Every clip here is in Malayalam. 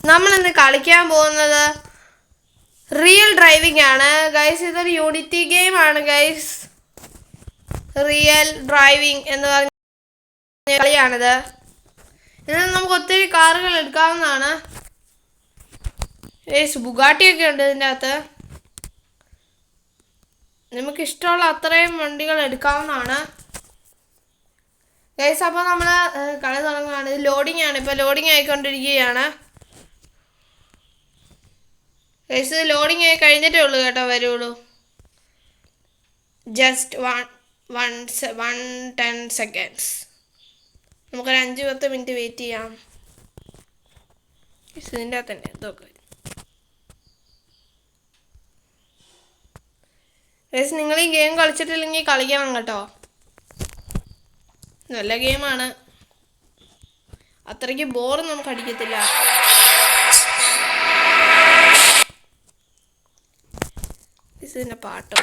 നമ്മളിന്ന് കളിക്കാൻ പോകുന്നത് റിയൽ ഡ്രൈവിംഗ് ആണ് ഗൈസ്. ഇതൊരു യൂണിറ്റി ഗെയിം ആണ് ഗൈസ്. റിയൽ ഡ്രൈവിംഗ് എന്ന് പറഞ്ഞ കളിയാണിത്. ഇതിൽ നമുക്ക് ഒത്തിരി കാറുകൾ എടുക്കാവുന്നതാണ് ഗൈസ്. ബുഗാട്ടിയൊക്കെ ഉണ്ട് ഇതിൻ്റെ അകത്ത്. നമുക്ക് ഇഷ്ടമുള്ള അത്രയും വണ്ടികൾ എടുക്കാവുന്നതാണ് ഗൈസ്. അപ്പോൾ നമ്മൾ കളി തുടങ്ങുകയാണ്. ഇത് ലോഡിംഗ് ആണ്, ഇപ്പോൾ ലോഡിംഗ് ആയിക്കൊണ്ടിരിക്കുകയാണ് ഗൈസ്. ഇത് ലോഡിംഗ് ആയി കഴിഞ്ഞിട്ടേ ഉള്ളൂ കേട്ടോ, വരുള്ളൂ. Just 10 seconds. നമുക്കൊരു 5-10 മിനിറ്റ് വെയിറ്റ് ചെയ്യാം. ഇതിൻ്റെ അകത്ത് തന്നെ ഇതൊക്കെ ഗൈസ്. നിങ്ങൾ ഈ ഗെയിം കളിച്ചിട്ടില്ലെങ്കിൽ കളിക്കണം കേട്ടോ, നല്ല ഗെയിമാണ്. അത്രയ്ക്ക് ബോർ നമുക്ക് അടിക്കത്തില്ല. ഇതിൻ്റെ പാട്ടോ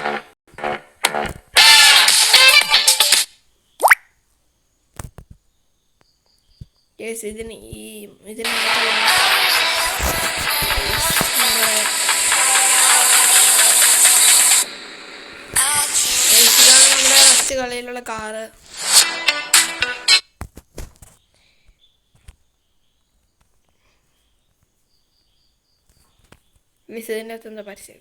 ഗൈസ്. ഇതാണ് നമ്മുടെ ഫസ്റ്റ് കളിയിലുള്ള കാറ്. ഇതിൻ്റെ അകത്ത് എന്താ പരസ്യം?